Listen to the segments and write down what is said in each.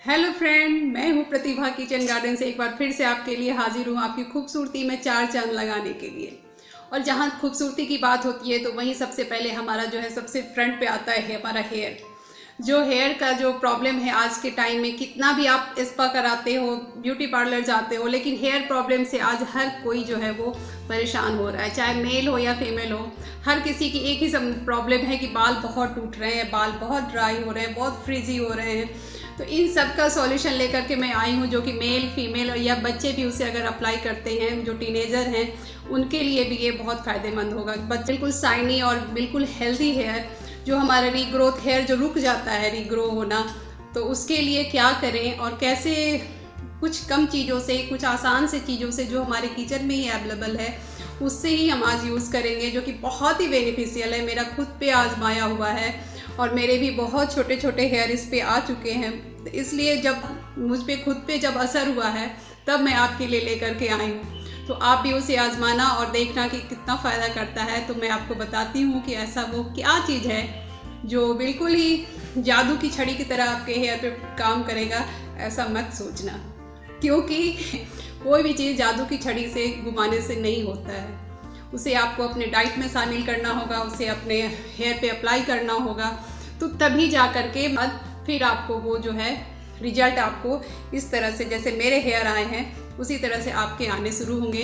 Hello friend, मैं हूँ प्रतिभा kitchen garden से एक बार फिर से आपके लिए हाजिर हूँ आपकी खूबसूरती में चार चांद लगाने के लिए। और जहाँ खूबसूरती की बात होती है तो वहीं सबसे पहले हमारा जो है सबसे फ्रंट पे आता है हमारा हेयर। जो हेयर का जो प्रॉब्लम है आज के टाइम में, कितना भी आप स्पा कराते हो, ब्यूटी पार्लर जाते हो, लेकिन हेयर प्रॉब्लम से आज हर कोई जो है वो परेशान हो रहा है, चाहे मेल हो या फीमेल हो। हर किसी की एक ही प्रॉब्लम है कि बाल बहुत टूट रहे हैं, बाल बहुत ड्राई हो रहे हैं, बहुत फ्रीजी हो रहे हैं। तो इन सब का सॉल्यूशन लेकर के मैं आई हूँ, जो कि मेल फीमेल या बच्चे भी उसे अगर अप्लाई करते हैं, जो टीनेजर हैं उनके लिए भी ये बहुत फ़ायदेमंद होगा। बच्चे बिल्कुल शाइनी और बिल्कुल हेल्दी हेयर, जो हमारा रीग्रोथ हेयर जो रुक जाता है रीग्रो होना, तो उसके लिए क्या करें और कैसे कुछ कम चीज़ों से, कुछ आसान से चीज़ों से जो हमारे किचन में ही अवेलेबल है उससे ही हम आज यूज़ करेंगे, जो कि बहुत ही बेनिफिशियल है। मेरा खुद पे आजमाया हुआ है और मेरे भी बहुत छोटे छोटे हेयर इस पे आ चुके हैं, तो इसलिए जब मुझ पे खुद पे जब असर हुआ है तब मैं आपके लिए लेकर के आई हूँ। तो आप भी उसे आजमाना और देखना कि कितना फ़ायदा करता है। तो मैं आपको बताती हूँ कि ऐसा वो क्या चीज़ है जो बिल्कुल ही जादू की छड़ी की तरह आपके हेयर पे काम करेगा। ऐसा मत सोचना, क्योंकि कोई भी चीज़ जादू की छड़ी से घुमाने से नहीं होता है। उसे आपको अपने डाइट में शामिल करना होगा, उसे अपने हेयर पे अप्लाई करना होगा, तो तभी जा कर के बाद फिर आपको वो जो है रिजल्ट आपको इस तरह से, जैसे मेरे हेयर आए हैं उसी तरह से आपके आने शुरू होंगे।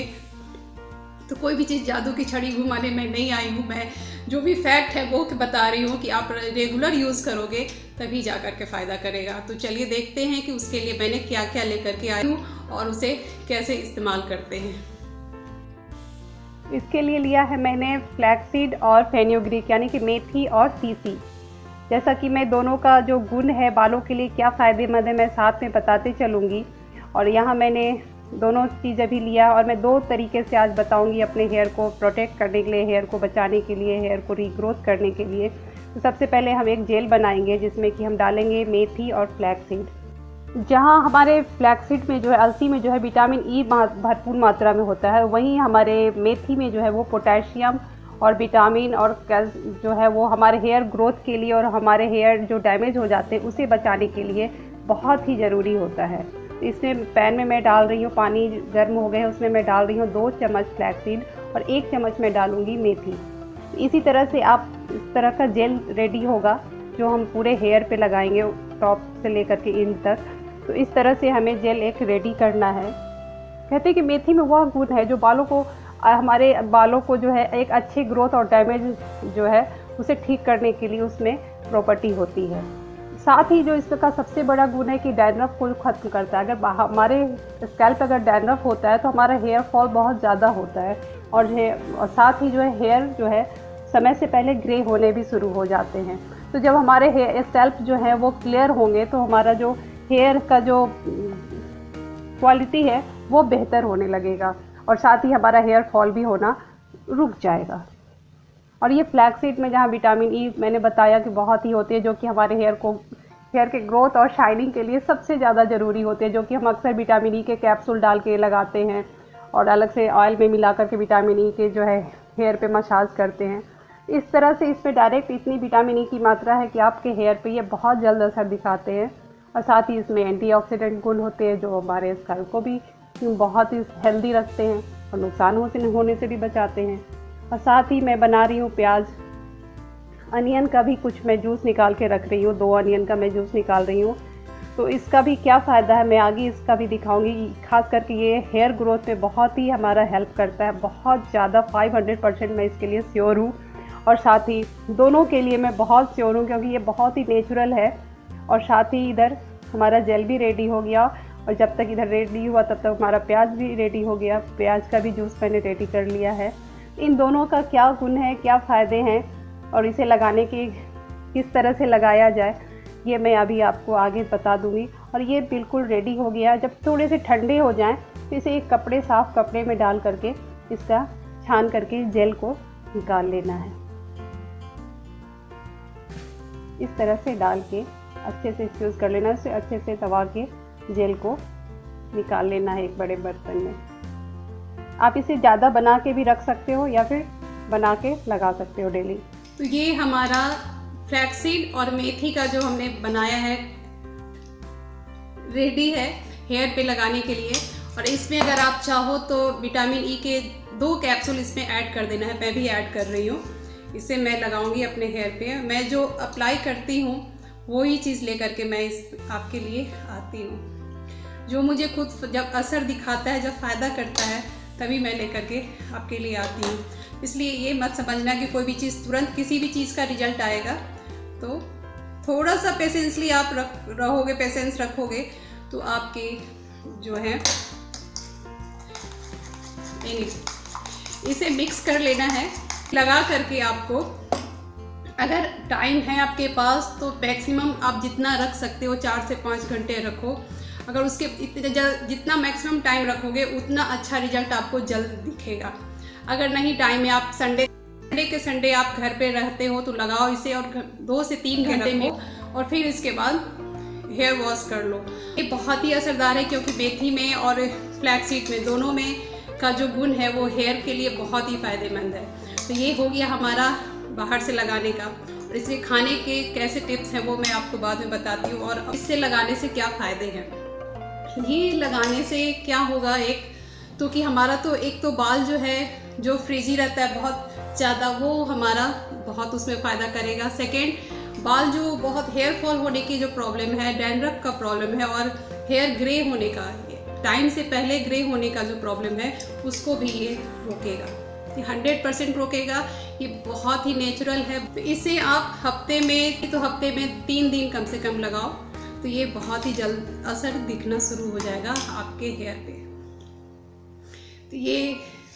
तो कोई भी चीज़ जादू की छड़ी घुमाने में नहीं आई हूँ मैं, जो भी फैक्ट है वो बता रही हूँ कि आप रेगुलर यूज़ करोगे तभी जा कर के फ़ायदा करेगा। तो चलिए देखते हैं कि उसके लिए मैंने क्या क्या लेकर के आई हूँ और उसे कैसे इस्तेमाल करते हैं। इसके लिए लिया है मैंने फ्लैक्सीड और फेन्यूग्रीक यानी कि मेथी और तीसी। जैसा कि मैं दोनों का जो गुण है, बालों के लिए क्या फ़ायदेमंद है, मैं साथ में बताते चलूँगी। और यहाँ मैंने दोनों चीज़ें भी लिया और मैं दो तरीके से आज बताऊँगी अपने हेयर को प्रोटेक्ट करने के लिए, हेयर को बचाने के लिए, हेयर को रीग्रोथ करने के लिए। तो सबसे पहले हम एक जेल बनाएंगे जिसमें कि हम डालेंगे मेथी और फ्लैक्सीड। जहाँ हमारे फ्लैक्सीड में जो है, अलसी में जो है विटामिन ई भरपूर मात्रा में होता है, वहीं हमारे मेथी में जो है वो पोटेशियम और विटामिन और जो है वो हमारे हेयर ग्रोथ के लिए और हमारे हेयर जो डैमेज हो जाते हैं उसे बचाने के लिए बहुत ही ज़रूरी होता है। इसमें पैन में मैं डाल रही हूँ, पानी गर्म हो गए, उसमें मैं डाल रही हूँ 2 चम्मच फ्लैक्सीड और 1 चम्मच मैं डालूँगी मेथी। इसी तरह से आप इस तरह का जेल रेडी होगा जो हम पूरे हेयर पे लगाएंगे, टॉप से लेकर के एंड तक। तो इस तरह से हमें जेल एक रेडी करना है। कहते हैं कि मेथी में वह गुण है जो बालों को, हमारे बालों को जो है एक अच्छी ग्रोथ और डैमेज जो है उसे ठीक करने के लिए उसमें प्रॉपर्टी होती है। साथ ही जो इसका सबसे बड़ा गुण है कि डैंड्रफ को ख़त्म करता है। अगर हमारे स्कैल्प अगर डैंड्रफ होता है तो हमारा हेयर फॉल बहुत ज़्यादा होता है और साथ ही जो है हेयर जो है समय से पहले ग्रे होने भी शुरू हो जाते हैं। तो जब हमारे हेयर स्कैल्प जो है वो क्लियर होंगे तो हमारा जो हेयर का जो क्वालिटी है वो बेहतर होने लगेगा और साथ ही हमारा हेयर फॉल भी होना रुक जाएगा। और ये फ्लैक्सीड में जहाँ विटामिन ई मैंने बताया कि बहुत ही होते हैं, जो कि हमारे हेयर के ग्रोथ और शाइनिंग के लिए सबसे ज़्यादा ज़रूरी होते हैं, जो कि हम अक्सर विटामिन ई के कैप्सूल डाल के लगाते हैं और अलग से ऑयल में मिला करके विटामिन ई के जो है हेयर पे मसाज करते हैं। इस तरह से इसमें डायरेक्ट इतनी विटामिन ई की मात्रा है कि आपके हेयर पे ये बहुत जल्द असर दिखाते हैं। और साथ ही इसमें एंटीऑक्सीडेंट गुण होते हैं जो हमारे स्कैल्प को भी बहुत ही हेल्दी रखते हैं और नुकसान होने से भी बचाते हैं। और साथ ही मैं बना रही हूँ प्याज, अनियन का भी कुछ मैं जूस निकाल के रख रही हूँ, 2 अनियन का मैं जूस निकाल रही हूँ। तो इसका भी क्या फ़ायदा है मैं आगे इसका भी दिखाऊंगी। खास करके ये हेयर ग्रोथ में बहुत ही हमारा हेल्प करता है, बहुत ज़्यादा 500% मैं इसके लिए श्योर हूँ। और साथ ही दोनों के लिए मैं बहुत श्योर हूँ क्योंकि ये बहुत ही नेचुरल है। और साथ ही इधर हमारा जेल भी रेडी हो गया और जब तक इधर रेडी हुआ तब तक हमारा प्याज भी रेडी हो गया। प्याज का भी जूस मैंने रेडी कर लिया है। इन दोनों का क्या गुण है, क्या फ़ायदे हैं और इसे लगाने की किस तरह से लगाया जाए, ये मैं अभी आपको आगे बता दूंगी। और ये बिल्कुल रेडी हो गया। जब थोड़े से ठंडे हो जाएं तो इसे एक साफ़ कपड़े में डाल करके इसका छान करके जेल को निकाल लेना है। इस तरह से डाल के अच्छे से फ्यूज़ कर लेना, उसे अच्छे से दबा के जेल को निकाल लेना है एक बड़े बर्तन में। आप इसे ज़्यादा बना के भी रख सकते हो या फिर बना के लगा सकते हो डेली। तो ये हमारा फ्लैक्सीड और मेथी का जो हमने बनाया है रेडी है हेयर पे लगाने के लिए। और इसमें अगर आप चाहो तो विटामिन ई के 2 कैप्सूल इसमें ऐड कर देना है, मैं भी ऐड कर रही हूँ। इसे मैं लगाऊंगी अपने हेयर पे। मैं जो अप्लाई करती हूँ वही चीज़ लेकर के मैं आपके लिए आती हूँ। जो मुझे खुद जब असर दिखाता है, जब फ़ायदा करता है, तभी मैं लेकर के आपके लिए आती हूँ। इसलिए ये मत समझना कि कोई भी चीज़ तुरंत किसी भी चीज़ का रिजल्ट आएगा। तो थोड़ा सा पेशेंसली आप रहोगे, पेशेंस रखोगे तो आपके जो है इसे मिक्स कर लेना है। लगा करके आपको, अगर टाइम है आपके पास तो मैक्सिमम आप जितना रख सकते हो 4 से 5 घंटे रखो। अगर उसके जितना मैक्सिमम टाइम रखोगे उतना अच्छा रिजल्ट आपको जल्द दिखेगा। अगर नहीं टाइम है, आप संडे आप घर पे रहते हो तो लगाओ इसे और 2 से 3 घंटे में, और फिर इसके बाद हेयर वॉश कर लो। ये बहुत ही असरदार है क्योंकि मेथी में और फ्लैक्स में दोनों में का जो गुण है वो हेयर के लिए बहुत ही फ़ायदेमंद है। तो ये हो गया हमारा बाहर से लगाने का। और इसके खाने के कैसे टिप्स हैं वो मैं आपको बाद में बताती हूँ, और इससे लगाने से क्या फ़ायदे हैं। ये लगाने से क्या होगा, एक तो कि हमारा तो एक तो बाल जो है जो फ्रिजी रहता है बहुत ज़्यादा, वो हमारा बहुत उसमें फ़ायदा करेगा। सेकेंड, बाल जो बहुत हेयर फॉल होने की जो प्रॉब्लम है, डैंड्रफ का प्रॉब्लम है और हेयर ग्रे होने का, टाइम से पहले ग्रे होने का जो प्रॉब्लम है उसको भी ये रोकेगा। ये 100% रोकेगा। ये बहुत ही नेचुरल है। तो इसे आप हफ्ते में 3 दिन कम से कम लगाओ तो ये बहुत ही जल्द असर दिखना शुरू हो जाएगा आपके हेयर पे। तो ये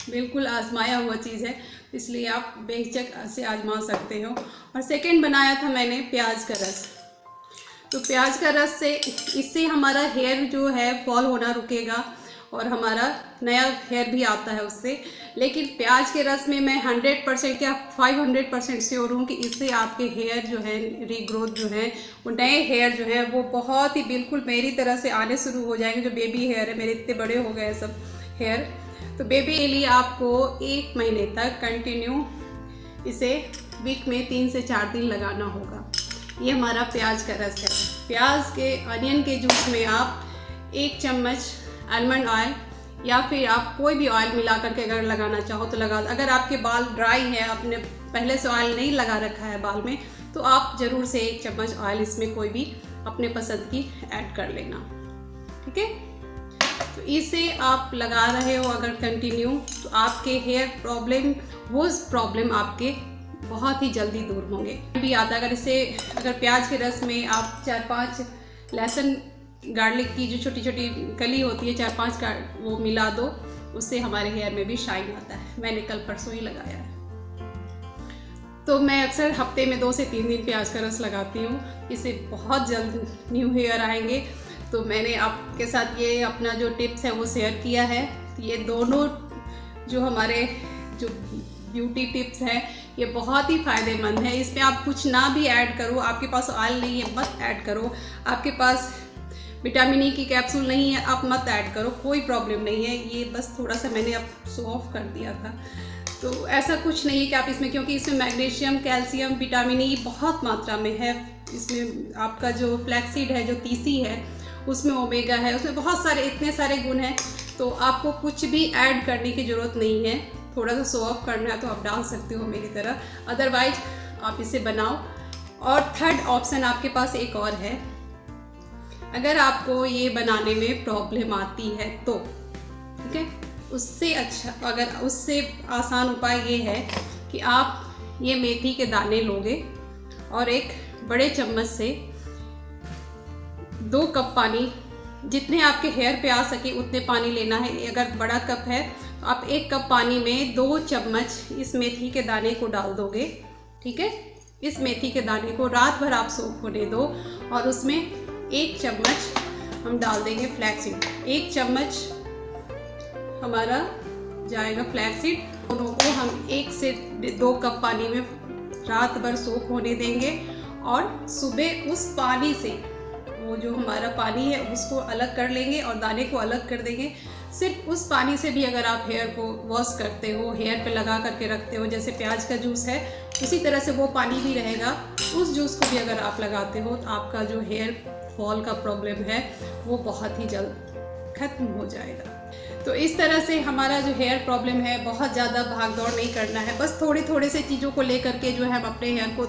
बिल्कुल आजमाया हुआ चीज़ है, इसलिए आप बेहिचक से आजमा सकते हो। और सेकंड बनाया था मैंने प्याज का रस। तो प्याज का रस से, इससे हमारा हेयर जो है फॉल होना रुकेगा और हमारा नया हेयर भी आता है उससे। लेकिन प्याज के रस में मैं 100% क्या 500% श्योर हूँ कि इससे आपके हेयर जो है रीग्रोथ जो है, वो नए हेयर जो है वो बहुत ही बिल्कुल मेरी तरह से आने शुरू हो जाएंगे। जो बेबी हेयर है, मेरे इतने बड़े हो गए सब हेयर। तो बेबी के लिए आपको 1 महीने तक कंटिन्यू इसे वीक में 3 से 4 दिन लगाना होगा। ये हमारा प्याज का रस है। प्याज के अनियन के जूस में आप 1 चम्मच आलमंड ऑयल या फिर आप कोई भी ऑयल मिला करके अगर लगाना चाहो तो लगा। अगर आपके बाल ड्राई है, आपने पहले से ऑयल नहीं लगा रखा है बाल में, तो आप ज़रूर से 1 चम्मच ऑयल इसमें कोई भी अपने पसंद की ऐड कर लेना। ठीक है, तो इसे आप लगा रहे हो अगर कंटिन्यू, तो आपके हेयर प्रॉब्लम, वो प्रॉब्लम आपके बहुत ही जल्दी दूर होंगे। भी आता है अगर प्याज के रस में आप 4-5 लहसुन गार्लिक की जो छोटी छोटी कली होती है 4-5 का वो मिला दो, उससे हमारे हेयर में भी शाइन आता है। मैंने कल परसों ही लगाया है। तो मैं अक्सर हफ्ते में 2 से 3 दिन प्याज का रस लगाती हूँ। इससे बहुत जल्द न्यू हेयर आएंगे। तो मैंने आपके साथ ये अपना जो टिप्स है वो शेयर किया है। ये दोनों जो हमारे जो ब्यूटी टिप्स हैं ये बहुत ही फ़ायदेमंद है। इसमें आप कुछ ना भी ऐड करो, आपके पास ऑयल नहीं है मत ऐड करो, आपके पास विटामिन ई की कैप्सूल नहीं है आप मत ऐड करो, कोई प्रॉब्लम नहीं है। ये बस थोड़ा सा मैंने अब शो ऑफ कर दिया था। तो ऐसा कुछ नहीं है कि आप इसमें, क्योंकि इसमें मैग्नीशियम, कैल्शियम, विटामिन ई बहुत मात्रा में है। इसमें आपका जो फ्लैक्सीड है, जो तीसी है, उसमें ओमेगा है, उसमें बहुत सारे इतने सारे गुण हैं। तो आपको कुछ भी ऐड करने की ज़रूरत नहीं है। थोड़ा सा शो ऑफ करना है तो आप डाल सकते हो मेरी तरह, अदरवाइज आप इसे बनाओ। और थर्ड ऑप्शन आपके पास एक और है, अगर आपको ये बनाने में प्रॉब्लम आती है तो ठीक है, उससे अच्छा, अगर उससे आसान उपाय ये है कि आप ये मेथी के दाने लोगे और एक बड़े चम्मच से 2 कप पानी, जितने आपके हेयर पे आ सके उतने पानी लेना है। अगर बड़ा कप है तो आप 1 कप पानी में 2 चम्मच इस मेथी के दाने को डाल दोगे। ठीक है, इस मेथी के दाने को रात भर आप सोख होने दो और उसमें 1 चम्मच हम डाल देंगे फ्लैक्सीड। 1 चम्मच हमारा जाएगा फ्लैक्सीड। दोनों को हम 1 से 2 कप पानी में रात भर सोख होने देंगे और सुबह उस पानी से, वो जो हमारा पानी है उसको अलग कर लेंगे और दाने को अलग कर देंगे। सिर्फ उस पानी से भी अगर आप हेयर को वॉश करते हो, हेयर पे लगा करके रखते हो, जैसे प्याज का जूस है उसी तरह से वो पानी भी रहेगा, उस जूस को भी अगर आप लगाते हो तो आपका जो हेयर फॉल का प्रॉब्लम है वो बहुत ही जल्द ख़त्म हो जाएगा। तो इस तरह से हमारा जो हेयर प्रॉब्लम है, बहुत ज़्यादा भाग दौड़ नहीं करना है, बस थोड़े थोड़े से चीज़ों को लेकर के जो है हम अपने हेयर को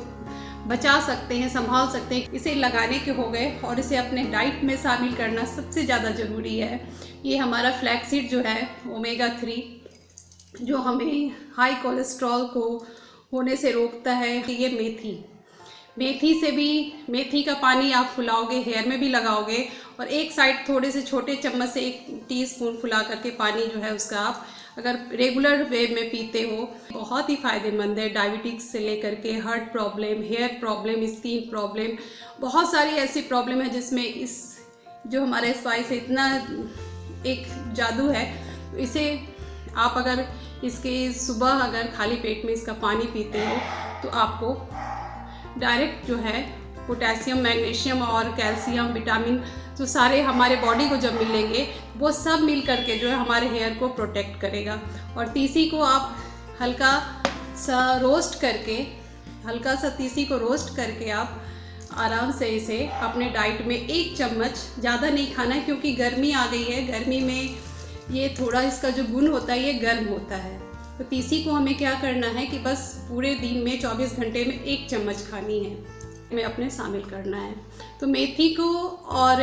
बचा सकते हैं, संभाल सकते हैं। इसे लगाने के हो गए और इसे अपने डाइट में शामिल करना सबसे ज़्यादा ज़रूरी है। ये हमारा फ्लैक्सीड जो है ओमेगा 3 जो हमें हाई कोलेस्ट्रॉल को होने से रोकता है। ये मेथी से भी, मेथी का पानी आप फुलाओगे, हेयर में भी लगाओगे और एक साइड थोड़े से छोटे चम्मच से 1 टीस्पून फुला करके पानी जो है उसका आप अगर रेगुलर वे में पीते हो, बहुत ही फ़ायदेमंद है। डायबिटिक्स से लेकर के heart problem, hair problem, skin problem, बहुत सारी ऐसी प्रॉब्लम है जिसमें इस जो हमारा स्पाइस है इतना एक जादू है। इसे आप अगर इसके सुबह अगर खाली पेट में इसका पानी पीते हो तो आपको डायरेक्ट जो है पोटेशियम, मैग्नीशियम और कैल्शियम, विटामिन जो सारे हमारे बॉडी को जब मिलेंगे वो सब मिल करके जो है हमारे हेयर को प्रोटेक्ट करेगा। और तीसी को आप हल्का सा तीसी को रोस्ट करके आप आराम से इसे अपने डाइट में 1 चम्मच, ज़्यादा नहीं खाना है क्योंकि गर्मी आ गई है। गर्मी में ये थोड़ा इसका जो गुण होता है ये गर्म होता है। तो तीसी को हमें क्या करना है कि बस पूरे दिन में 24 घंटे में 1 चम्मच खानी है, में अपने शामिल करना है। तो मेथी को और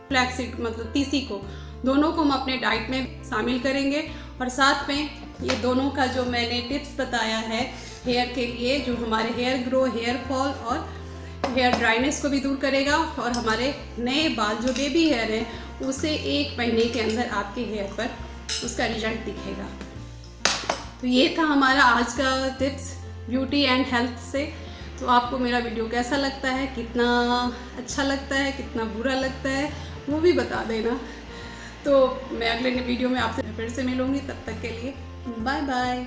फ्लैक्सीड मतलब तीसी को, दोनों को हम अपने डाइट में शामिल करेंगे और साथ में ये दोनों का जो मैंने टिप्स बताया है हेयर के लिए, जो हमारे हेयर ग्रो, हेयर फॉल और हेयर ड्राइनेस को भी दूर करेगा और हमारे नए बाल जो बेबी हेयर है उसे 1 महीने के अंदर आपके हेयर पर उसका रिजल्ट दिखेगा। तो ये था हमारा आज का टिप्स ब्यूटी एंड हेल्थ से। तो आपको मेरा वीडियो कैसा लगता है, कितना अच्छा लगता है, कितना बुरा लगता है, वो भी बता देना। तो मैं अगले वीडियो में आपसे फिर से मिलूँगी, तब तक के लिए बाय बाय।